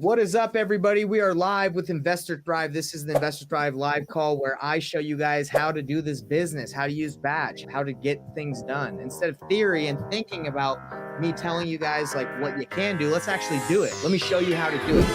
What is up, everybody? We are live with Investor Thrive. This is the Investor Thrive live call where I show you guys how to do this business, how to use batch, how to get things done. Instead of theory and thinking about me telling you guys like what you can do, let's actually do it. Let me show you how to do it.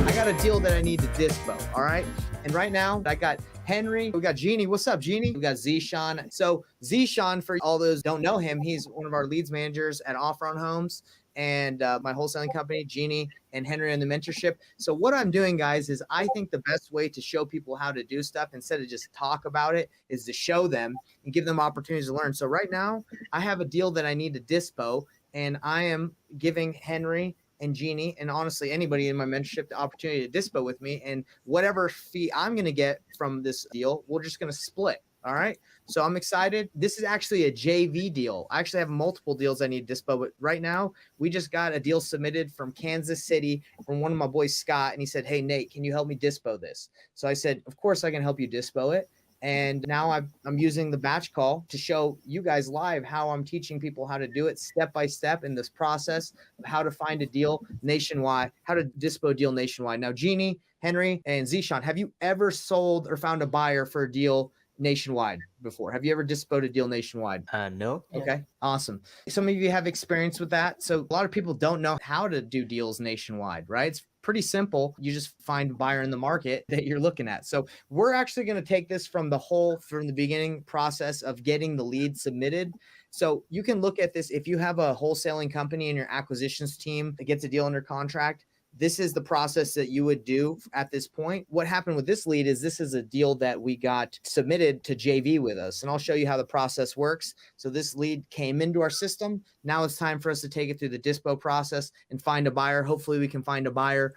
I got a deal that I need to dispo, all right? And right now, I got Henry, we got Jeannie. What's up, Jeannie? We got Zishan. So Zishan, for all those who don't know him, he's one of our leads managers at Off-Road Homes and my wholesaling company, Jeannie and Henry in the mentorship. So what I'm doing, guys, is I think the best way to show people how to do stuff instead of just talk about it is to show them and give them opportunities to learn. So right now, I have a deal that I need to dispo, and I am giving Henry and Jeannie, and honestly, anybody in my mentorship, the opportunity to dispo with me, and whatever fee I'm going to get from this deal, we're just going to split. All right. So I'm excited. This is actually a JV deal. I actually have multiple deals I need to dispo, but right now we just got a deal submitted from Kansas City from one of my boys, Scott. And he said, "Hey, Nate, can you help me dispo this?" So I said, "Of course I can help you dispo it." And now I'm using the batch call to show you guys live how I'm teaching people how to do it step by step in this process of how to find a deal nationwide, how to dispo a deal nationwide. Now, Jeannie, Henry, and Zishan, have you ever sold or found a buyer for a deal nationwide before? Have you ever dispoed a deal nationwide? No. Okay, awesome. Some of you have experience with that. So a lot of people don't know how to do deals nationwide, right? It's pretty simple. You just find a buyer in the market that you're looking at. So we're actually going to take this from the beginning process of getting the lead submitted. So you can look at this if you have a wholesaling company and your acquisitions team that gets a deal under contract. This is the process that you would do at this point. What happened with this lead is this is a deal that we got submitted to JV with us. And I'll show you how the process works. So this lead came into our system. Now it's time for us to take it through the dispo process and find a buyer. Hopefully we can find a buyer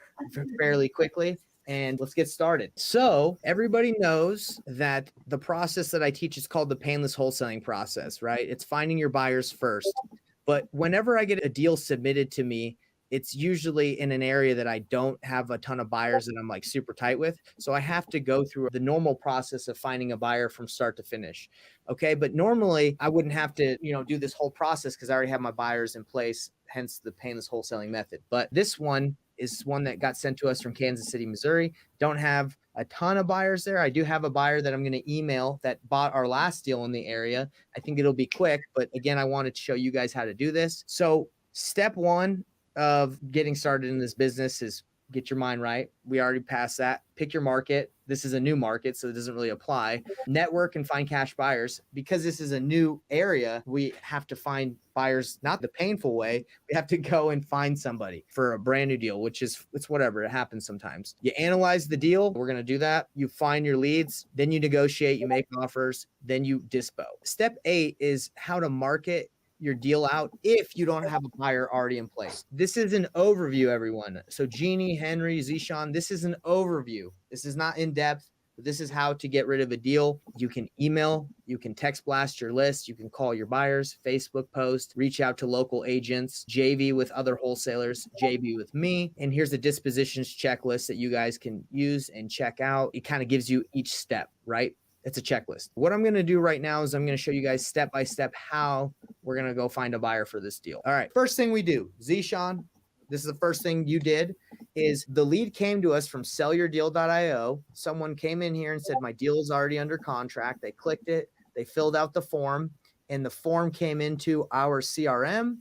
fairly quickly. And let's get started. So everybody knows that the process that I teach is called the painless wholesaling process, right? It's finding your buyers first. But whenever I get a deal submitted to me, it's usually in an area that I don't have a ton of buyers that I'm like super tight with. So I have to go through the normal process of finding a buyer from start to finish. Okay. But normally I wouldn't have to, do this whole process because I already have my buyers in place, hence the painless wholesaling method. But this one is one that got sent to us from Kansas City, Missouri. Don't have a ton of buyers there. I do have a buyer that I'm going to email that bought our last deal in the area. I think it'll be quick, but again, I wanted to show you guys how to do this. So step one of getting started in this business is get your mind right. We already passed that. Pick your market. This is a new market, so it doesn't really apply. Network and find cash buyers. Because this is a new area, we have to find buyers, not the painful way. We have to go and find somebody for a brand new deal, it's whatever. It happens sometimes. You analyze the deal. We're going to do that. You find your leads. Then you negotiate. You make offers. Then you dispo. Step 8 is how to market your deal out if you don't have a buyer already in place. This is an overview, everyone. So Jeannie, Henry, Zishan, this is an overview. This is not in depth, but this is how to get rid of a deal. You can email, you can text blast your list, you can call your buyers, Facebook post, reach out to local agents, JV with other wholesalers, JV with me. And here's the dispositions checklist that you guys can use and check out. It kind of gives you each step, right? It's a checklist. What I'm going to do right now is I'm going to show you guys step by step how we're going to go find a buyer for this deal. All right. First thing we do, Zishan, this is the first thing you did, is the lead came to us from sellyourdeal.io. Someone came in here and said, my deal is already under contract. They clicked it. They filled out the form, and the form came into our CRM.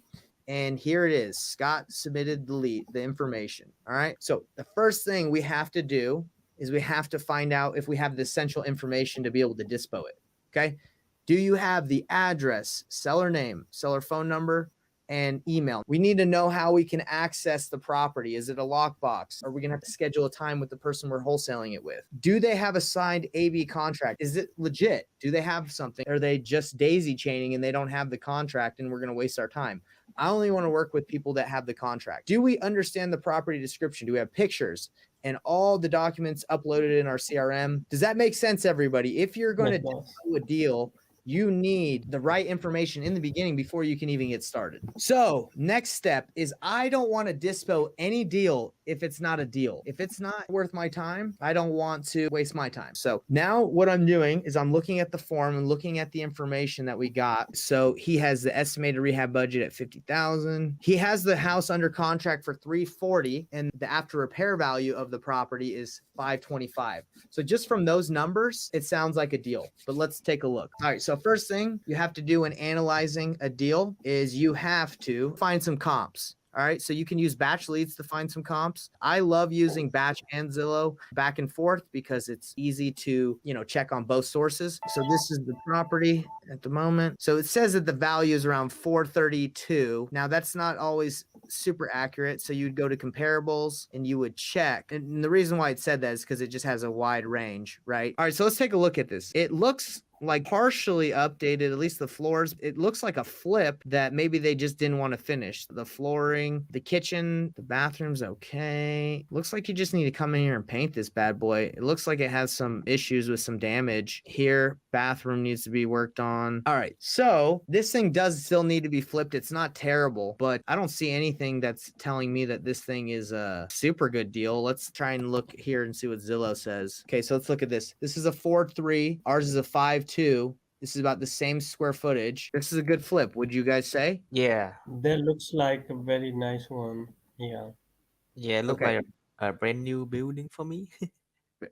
And here it is. Scott submitted the information. All right. So the first thing we have to do is we have to find out if we have the essential information to be able to dispo it. Okay. Do you have the address, seller name, seller phone number, and email? We need to know how we can access the property. Is it a lockbox? Are we going to have to schedule a time with the person we're wholesaling it with? Do they have a signed AV contract? Is it legit? Do they have something? Are they just daisy chaining and they don't have the contract and we're going to waste our time? I only want to work with people that have the contract. Do we understand the property description? Do we have pictures and all the documents uploaded in our CRM? Does that make sense, everybody? If you're going to do a deal You need the right information in the beginning before you can even get started. So next step is I don't want to dispo any deal if it's not a deal. If it's not worth my time, I don't want to waste my time. So now what I'm doing is I'm looking at the form and looking at the information that we got. So he has the estimated rehab budget at 50,000. He has the house under contract for 340 and the after repair value of the property is 525. So just from those numbers, it sounds like a deal, but let's take a look. All right. So first thing you have to do when analyzing a deal is you have to find some comps. All right. So you can use batch leads to find some comps. I love using batch and Zillow back and forth because it's easy to, check on both sources. So this is the property at the moment. So it says that the value is around 432. Now that's not always super accurate. So you'd go to comparables and you would check. And the reason why it said that is because it just has a wide range, right? All right. So let's take a look at this. It looks like partially updated, at least the floors. It looks like a flip that maybe they just didn't want to finish. The flooring, the kitchen, the bathroom's okay. Looks like you just need to come in here and paint this bad boy. It looks like it has some issues with some damage here. Bathroom needs to be worked on. All right. So this thing does still need to be flipped. It's not terrible, but I don't see anything that's telling me that this thing is a super good deal. Let's try and look here and see what Zillow says. Okay. So let's look at this. This is a 4.3. Ours is a 5.2. This is about the same square footage. This is a good flip. Would you guys say? Yeah, That looks like a very nice one. Yeah. yeah, look Okay. like a brand new building for me.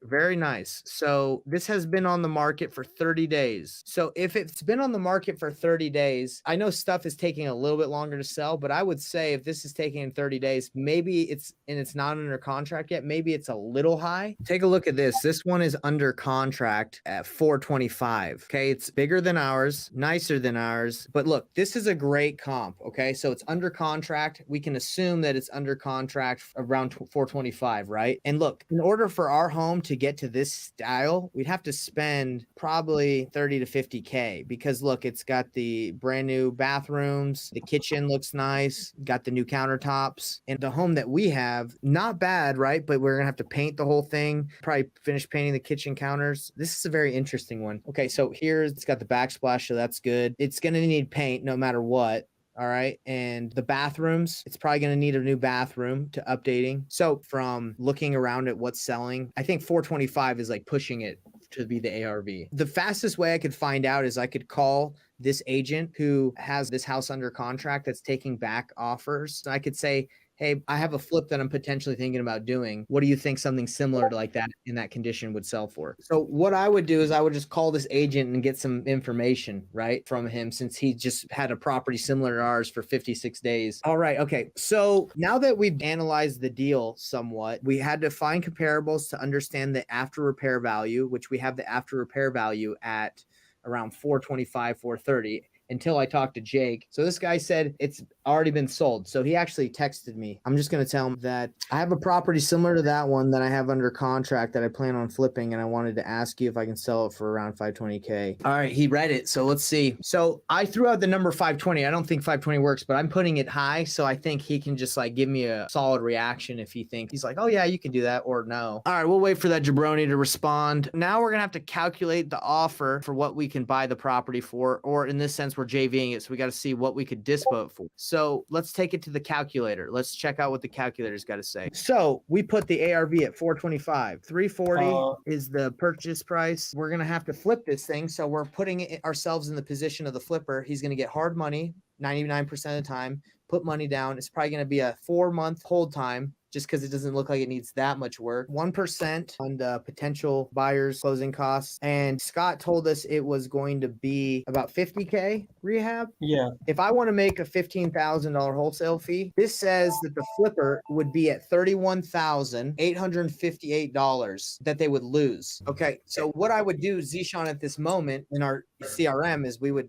Very nice. So this has been on the market for 30 days. So if it's been on the market for 30 days, I know stuff is taking a little bit longer to sell, but I would say if this is taking 30 days, maybe it's not under contract yet. Maybe it's a little high. Take a look at this. This one is under contract at 425. Okay. It's bigger than ours, nicer than ours. But look, this is a great comp. Okay. So it's under contract. We can assume that it's under contract around 425, right? And look, in order for our home to get to this style, we'd have to spend probably 30 to 50K because look, it's got the brand new bathrooms, the kitchen looks nice, got the new countertops, and the home that we have, not bad, right? But we're gonna have to paint the whole thing, probably finish painting the kitchen counters. This is a very interesting one. Okay, so here it's got the backsplash, so that's good. It's gonna need paint no matter what. All right. And the bathrooms, it's probably going to need a new bathroom to updating. So from looking around at what's selling, I think 425 is like pushing it to be the ARV. The fastest way I could find out is I could call this agent who has this house under contract that's taking back offers. So I could say, hey, I have a flip that I'm potentially thinking about doing. What do you think something similar to like that in that condition would sell for? So what I would do is I would just call this agent and get some information, right, from him since he just had a property similar to ours for 56 days. All right. Okay. So now that we've analyzed the deal somewhat, we had to find comparables to understand the after repair value, which we have the after repair value at around 425, 430. Until I talked to Jake. So this guy said it's already been sold. So he actually texted me. I'm just going to tell him that I have a property similar to that one that I have under contract that I plan on flipping. And I wanted to ask you if I can sell it for around 520K. All right. He read it. So let's see. So I threw out the number 520. I don't think 520 works, but I'm putting it high. So I think he can just like give me a solid reaction if he thinks he's like, oh yeah, you can do that or no. All right. We'll wait for that jabroni to respond. Now we're going to have to calculate the offer for what we can buy the property for, or in this sense, we're JVing it. So we got to see what we could dispo it for. So let's take it to the calculator. Let's check out what the calculator's got to say. So we put the ARV at 425. 340 is the purchase price. We're going to have to flip this thing. So we're putting ourselves in the position of the flipper. He's going to get hard money 99% of the time, put money down. It's probably going to be a 4-month hold time, just because it doesn't look like it needs that much work. 1% on the potential buyer's closing costs. And Scott told us it was going to be about 50K rehab. Yeah. If I want to make a $15,000 wholesale fee, this says that the flipper would be at $31,858 that they would lose. Okay. So what I would do, Zishan, at this moment in our CRM is we would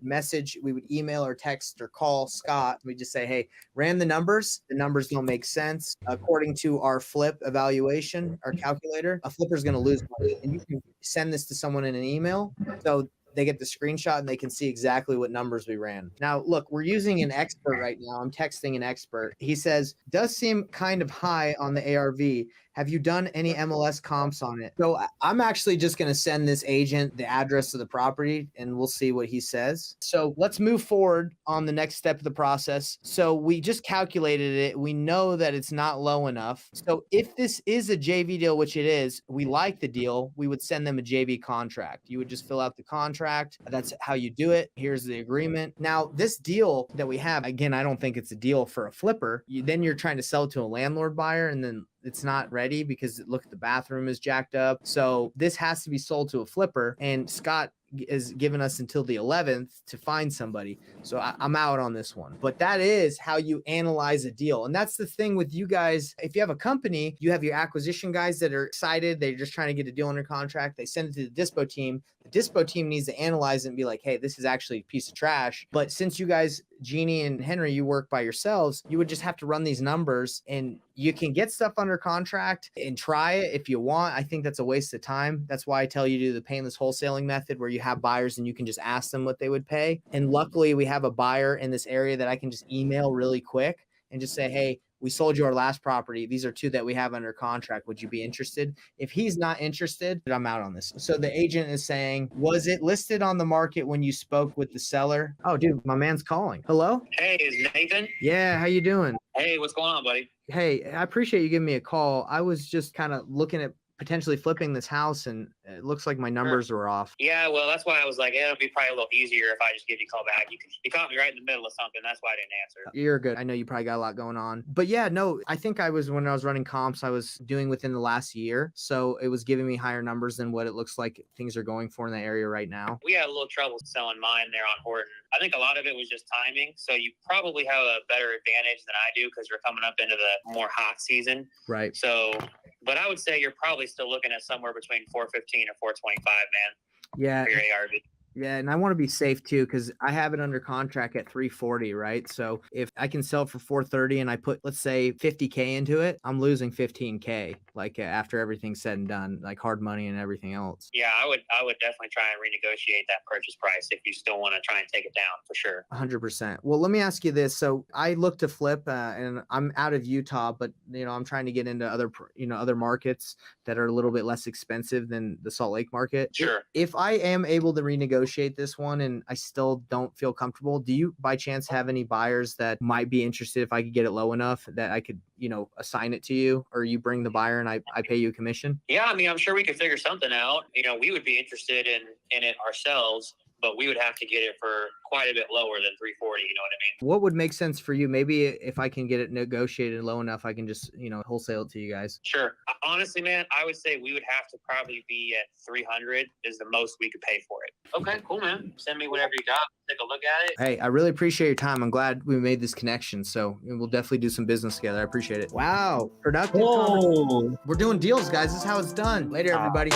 email or text or call Scott. We just say, hey, ran the numbers. The numbers don't make sense. According to our flip evaluation, our calculator, a flipper is going to lose money. And you can send this to someone in an email. So they get the screenshot and they can see exactly what numbers we ran. Now, look, we're using an expert right now. I'm texting an expert. He says, does seem kind of high on the ARV. Have you done any MLS comps on it? So I'm actually just going to send this agent the address of the property and we'll see what he says. So let's move forward on the next step of the process. So we just calculated it. We know that it's not low enough. So if this is a JV deal, which it is, we like the deal, we would send them a JV contract. You would just fill out the contract. That's how you do it. Here's the agreement. Now, this deal that we have, again, I don't think it's a deal for a flipper. Then you're trying to sell it to a landlord buyer and then it's not ready because look, the bathroom is jacked up. So this has to be sold to a flipper, and Scott is giving us until the 11th to find somebody. So I'm out on this one, but that is how you analyze a deal. And that's the thing with you guys. If you have a company, you have your acquisition guys that are excited. They're just trying to get a deal under contract. They send it to the Dispo team. The Dispo team needs to analyze it and be like, hey, this is actually a piece of trash. But since you guys, Jeannie and Henry, you work by yourselves, you would just have to run these numbers and you can get stuff under contract and try it if you want. I think that's a waste of time. That's why I tell you to do the painless wholesaling method where you have buyers and you can just ask them what they would pay. And luckily we have a buyer in this area that I can just email really quick and just say, hey, we sold you our last property. These are 2 that we have under contract. Would you be interested? If he's not interested, I'm out on this. So the agent is saying, was it listed on the market when you spoke with the seller? Oh, dude, my man's calling. Hello? Hey, is Nathan? Yeah, how you doing? Hey, what's going on, buddy? Hey, I appreciate you giving me a call. I was just kind of looking at potentially flipping this house and it looks like my numbers were off. Yeah, well, that's why I was like, it'll be probably a little easier if I just give you a call back. You caught me right in the middle of something. That's why I didn't answer. You're good. I know you probably got a lot going on. But yeah, no, I think when I was running comps, I was doing within the last year. So it was giving me higher numbers than what it looks like things are going for in the area right now. We had a little trouble selling mine there on Horton. I think a lot of it was just timing. So you probably have a better advantage than I do because we're coming up into the more hot season. Right. So, but I would say you're probably still looking at somewhere between 415 and 425, man. Yeah. For your ARV. Yeah, and I want to be safe too because I have it under contract at 340, right? So if I can sell for 430 and I put, let's say, 50K into it, I'm losing 15K, like after everything's said and done, like hard money and everything else. Yeah, I would definitely try and renegotiate that purchase price if you still want to try and take it down for sure. 100%. Well, let me ask you this. So I look to flip and I'm out of Utah, but I'm trying to get into other markets that are a little bit less expensive than the Salt Lake market. Sure. If I am able to renegotiate this one and I still don't feel comfortable, do you by chance have any buyers that might be interested if I could get it low enough that I could, assign it to you, or you bring the buyer and I pay you a commission? Yeah, I mean, I'm sure we could figure something out. We would be interested in it ourselves, but we would have to get it for quite a bit lower than 340. You know what I mean? What would make sense for you? Maybe if I can get it negotiated low enough, I can just, wholesale it to you guys. Sure. Honestly, man, I would say we would have to probably be at 300 is the most we could pay for it. Okay, cool, man. Send me whatever you got. Take a look at it. Hey, I really appreciate your time. I'm glad we made this connection. So we'll definitely do some business together. I appreciate it. Wow. Productive. Whoa. We're doing deals, guys. This is how it's done. Later, everybody.